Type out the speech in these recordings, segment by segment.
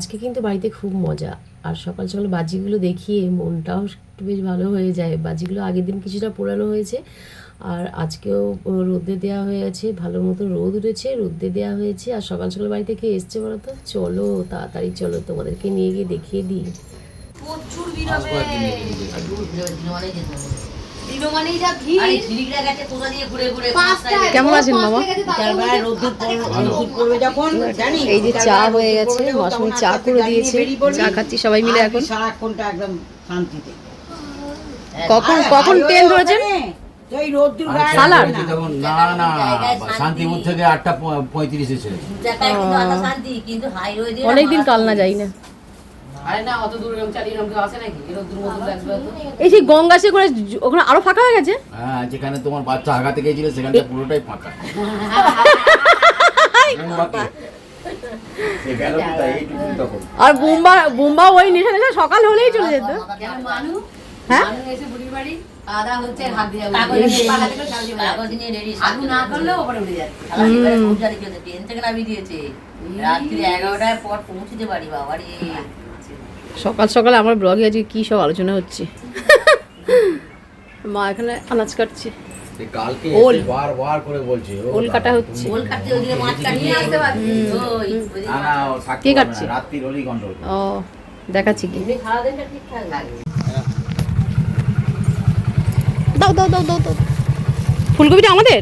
আজকে কিন্তু বাড়িতে খুব মজা। আর সকাল সকাল বাজিগুলো দেখিয়ে মনটাও একটু বেশ ভালো হয়ে যায়। বাজিগুলো আগের দিন কিছুটা পোড়ানো হয়েছে, আর আজকেও রোদে দেওয়া হয়েছে, ভালো মতো রোদ উঠেছে, রোদে দেওয়া হয়েছে। আর সকাল সকাল বাড়িতে কে এসছে বলো তো? চলো তাড়াতাড়ি চলো, তোমাদেরকে নিয়ে গিয়ে দেখিয়ে দিই। প্রচুর ভিড় হবে। কেমন আছেন মামা? এই যে চা হয়ে গেছে, মাসমুনি চা করে দিয়েছে, চা খাচ্ছি সবাই মিলে এখন। কখন কখন ট্রেন ধরেছেন? সালার না শান্তিপুর থেকে 8:35 এসে অনেকদিন কাল না যাই না। এই যে গঙ্গাসে করে ওখানে আরো ফাঁকা হয়ে গেছে। হ্যাঁ, যেখানে তোমার বাচ্চা আঘাতে গিয়েছিল সেখানটা পুরোটাই ফাঁকা। আর বুম্বা ওই নেশা নেশা সকাল হলেই চলে যেত। হ্যাঁ সকাল সকাল আমার ব্লগে আজকে কি সব আলোচনা হচ্ছে। মা এখানে আনাজ কাটছে, ওল ওল কাটা হচ্ছে। কে কাটছে? ও দেখাচ্ছি কি। দাও দাও দাও দাও দাও। ফুলকপিটা আমাদের।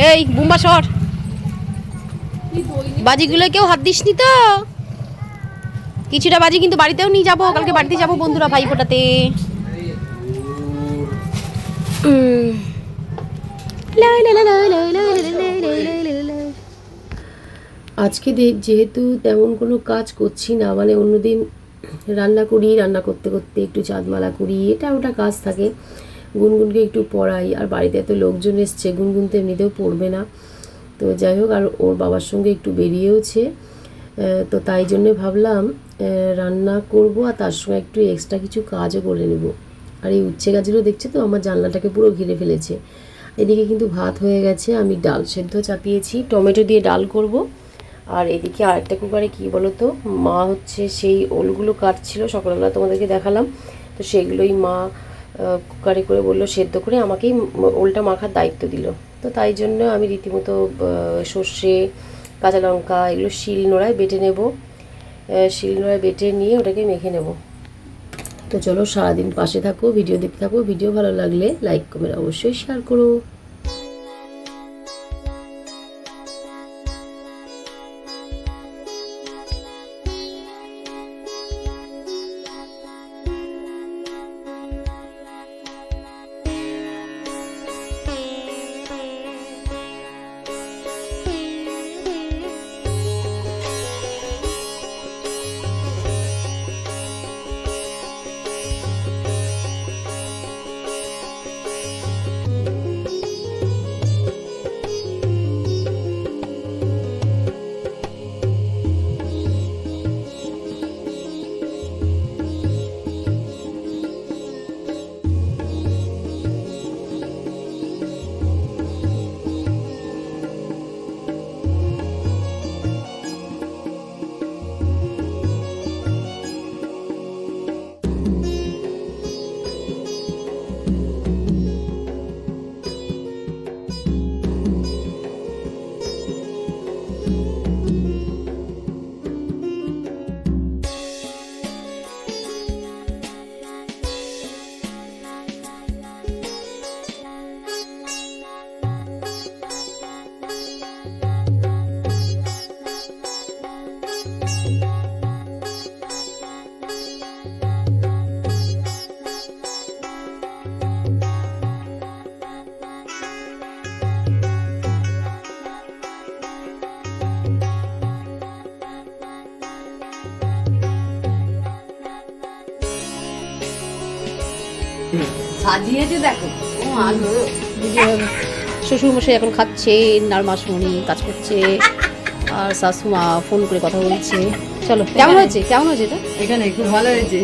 এই বুম্বা সর, বাজিগুলো কেউ হাত দিসনি তো? কিছুটা বাজি কিন্তু বাড়িতেও নিয়ে যাবো, কালকে বাড়িতে যাবো বন্ধুরা ভাই ফোটাতে। আজকে যেহেতু তেমন কোনো কাজ করছি না, মানে অন্যদিন রান্না করি, রান্না করতে করতে একটু চাঁদমালা করি, এটা ওটা কাজ থাকে, গুনগুনকে একটু পড়াই। আর বাড়িতে এত লোকজন এসছে, গুনগুন তো এমনিতেও পড়বে না। তো যাই হোক, আর ওর বাবার সঙ্গে একটু বেরিয়েওছে, তো তাই জন্য ভাবলাম রান্না করব আর তার সঙ্গে একটু এক্সট্রা কিছু কাজও করে নেব। আর এই উচ্ছে গাছগুলো দেখছে তো আমার জানলাটাকে পুরো ঘিরে ফেলেছে। এদিকে কিন্তু ভাত হয়ে গেছে, আমি ডাল সেদ্ধ চাপিয়েছি, টমেটো দিয়ে ডাল করব। আর এদিকে আরেকটা কুকারে কী বলো তো, মা হচ্ছে সেই ওলগুলো কাটছিল, সকালবেলা তোমাদেরকে দেখালাম, তো সেগুলোই মা কুকারে করে বললো সেদ্ধ করে, আমাকেই ওলটা মাখার দায়িত্ব দিল। তো তাই জন্য আমি রীতিমতো সর্ষে কাঁচা লঙ্কা এগুলো শিলনোড়ায় বেটে নেব, শিলনোড়ায় বেটে নিয়ে ওটাকে মেখে নেব। তো চলো সারাদিন পাশে থাকো, ভিডিও দেখতে থাকো, ভিডিও ভালো লাগলে লাইক কমেন্ট অবশ্যই শেয়ার করো। সাজিয়েছে দেখো। শ্বশুরমশাই এখন খাচ্ছেন, আর মাসমণি কাজ করছে, আর শাশুমা ফোন করে কথা বলছে। চলো কেমন হয়েছে, কেমন হয়েছে এটা? এখানে খুব ভালো হয়েছে।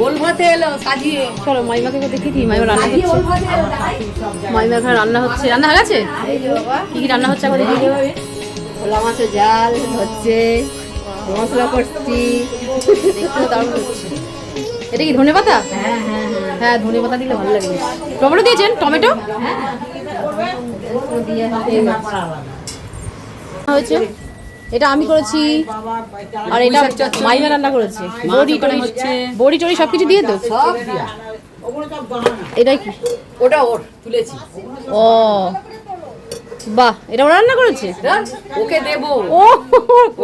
ওল ভাতে এলো সাজিয়ে। চলো মাইমাকে দেখি কি মাইমা রান্না সাজিয়ে ওল করছে। ভাতে এলো দেখাই। মাইমা এখানে রান্না হচ্ছে, রান্না হয়ে গেছে? এই যে বাবা, কি কি রান্না হচ্ছে আমাদের দিকে? ভোলা মাছের জাল হচ্ছে, মশলা করছি। দেখতে দারুণ হচ্ছে। এটা কি ধনেপাতা? হ্যাঁ হ্যাঁ হ্যাঁ হ্যাঁ ধনেপাতা দিলে ভালো লাগে। টমেটো দিয়েছেন? টমেটো দিয়ে হয়েছে। এটা আমি করেছি আর এটা মাইমা রান্না করেছে। বড়ি টড়ি হচ্ছে, বড়ি টড়ি সবকিছু দিয়ে তো। সব দিয়া। এটা কি? ওটা ওর তুলেছি। ও বাহ, এটা ওরা রান্না করেছে? ধর, ওকে দেবো। ও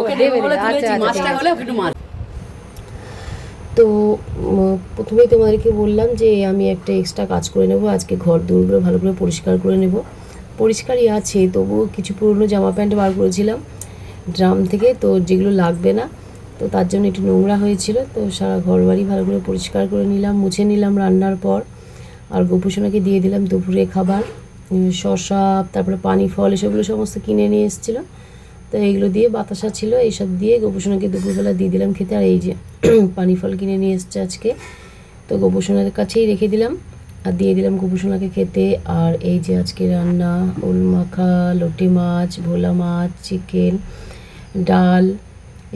ওকে দেবো বলে আচ্ছা তুলেছি। আচ্ছা, মাছটা ঠিক আছে। হলে ওকে একটু মাছ। তো প্রথমেই তোমাদেরকে বললাম যে আমি একটা এক্সট্রা কাজ করে নেব আজকে। ঘর দৌড়গুলো ভালো করে পরিষ্কার করে নেব। পরিষ্কারই আছে, তবুও কিছু পুরনো জামা প্যান্ট বার করেছিলাম ড্রাম থেকে, তো যেগুলো লাগবে না, তো তার জন্য একটু নোংরা হয়েছিল। তো সারা ঘর বাড়ি ভালো করে পরিষ্কার করে নিলাম, মুছে নিলাম রান্নার পর। আর গোপুসোনাকে দিয়ে দিলাম দুপুরে খাবার, শসা, তারপরে পানি ফল, এসবগুলো সমস্ত কিনে নিয়ে এসেছিলো। তো এইগুলো দিয়ে, বাতাসা ছিল, এইসব দিয়ে গোপুসোনাকে দুপুরবেলা দিয়ে দিলাম খেতে। আর এই যে পানি ফল কিনে নিয়ে এসছে আজকে, তো গোপুসোনার কাছেই রেখে দিলাম আর দিয়ে দিলাম গোপুসোনাকে খেতে। আর এই যে আজকে রান্না, ওল মাখা, লোটে মাছ, ভোলা মাছ, চিকেন, ডাল,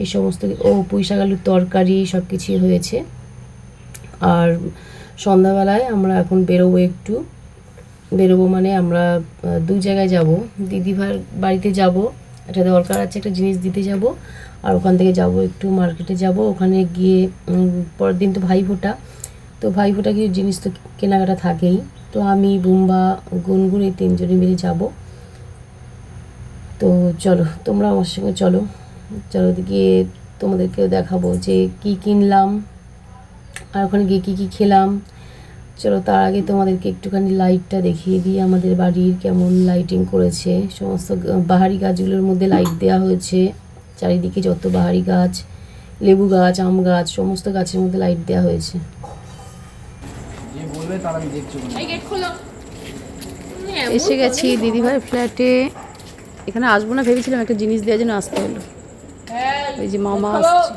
এই সমস্ত, পুঁই শাক আলুর তরকারি, সব কিছুই হয়েছে। আর সন্ধ্যাবেলায় আমরা এখন বেরোবো মানে আমরা দু জায়গায় যাব। দিদিভাইয়ের বাড়িতে যাব, একটা দরকার আছে, একটা জিনিস দিতে যাব। আর ওখান থেকে যাব একটু মার্কেটে যাব। ওখানে গিয়ে পরের দিন তো ভাইফোঁটা, তো ভাইফোঁটা কিছু জিনিস তো কেনাকাটা থাকেই। তো আমি, বুম্বা, গুনগুন, এই তিনজনে মিলে যাব। তো চলো তোমরা আমার সঙ্গে চলো গিয়ে তোমাদেরকেও দেখাবো যে কি কিনলাম আর ওখানে গিয়ে কী কী খেলাম। চলো তার আগে তোমাদেরকে একটুখানি লাইটটা দেখিয়ে দিই, আমাদের বাড়ির কেমন লাইটিং করেছে। সমস্ত বাহারি গাছগুলোর মধ্যে লাইট দেওয়া হয়েছে, চারিদিকে যত বাহারি গাছ, লেবু গাছ, আম গাছ, সমস্ত গাছের মধ্যে লাইট দেওয়া হয়েছে। এসে গেছি দিদিভাইয়ের ফ্ল্যাটে। এখানে আসবো না ভেবেছিলাম, একটা জিনিস দেওয়ার জন্য আসতে হলো। ওই যে মামা আসছে,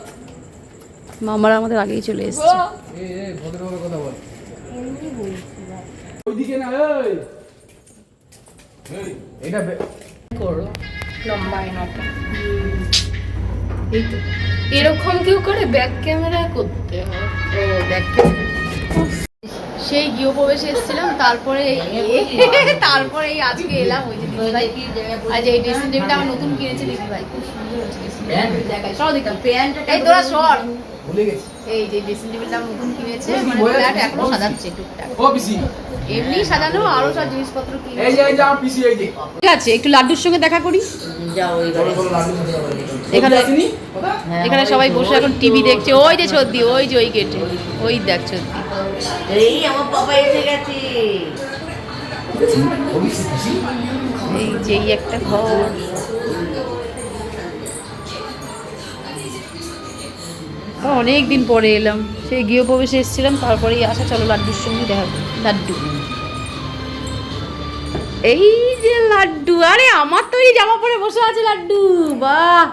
মামারা আমাদের আগেই চলে এসছে। এরকম কেউ করে ব্যাক ক্যামেরা করতে হয়। ও দেখ, সেই গৃহপ্রবেশে এসেছিলাম, তারপরে তারপরে এই আজকে এলাম। ওই যে দিদিভাই, আজ এই ড্রেসিং টেবিলটা আমার নতুন কিনেছে দিদিভাই, খুব সুন্দর হচ্ছে ড্রেসিং টেবিল। দেখাই সব দেখলাম, এই তোরা সর, এই যে ড্রেসিং টেবিলটা নতুন কিনেছে, মানে ফ্ল্যাট এখনো সাজাচ্ছে টুকটাক, এমনি সাজানো, আরো সব জিনিসপত্র কিনেছে। ঠিক আছে, একটু লাড্ডুর সঙ্গে দেখা করি। যাও এখানে এখানে সবাই বসে এখন টিভি দেখছে। ওই যে সর্দি, ওই যে ওই গেটে, ওই দেখ সর্দি। এই আমার বাবা এসে গেছে। এই যে এই একটা ঘর, অনেক দিন পরে এলাম, সেই গৃহপ্রবেশে এসেছিলাম, তারপরেই আসা। চলো লাড্ডুর সঙ্গে দেখা করি। লাড্ডু, এই যে লাড্ডু, আরে আমার তৈরি জামা পরে বসে আছে লাড্ডু। বাহ,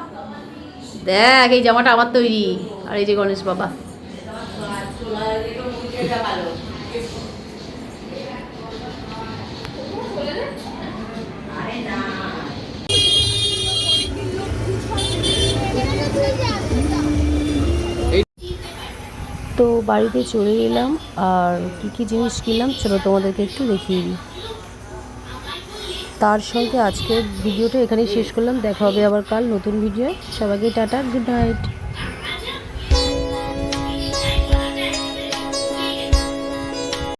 দেখ এই জামাটা আমার তৈরি। আর এই যে গণেশ বাবা, তো বাড়িতে চলে এলাম। আর কী কী জিনিস কিনলাম চলো তোমাদেরকে একটু দেখিয়ে দিই। তার সঙ্গে আজকের ভিডিওটা এখানেই শেষ করলাম। দেখা হবে আবার কাল নতুন ভিডিও। সবাইকে টাটা, গুড নাইট।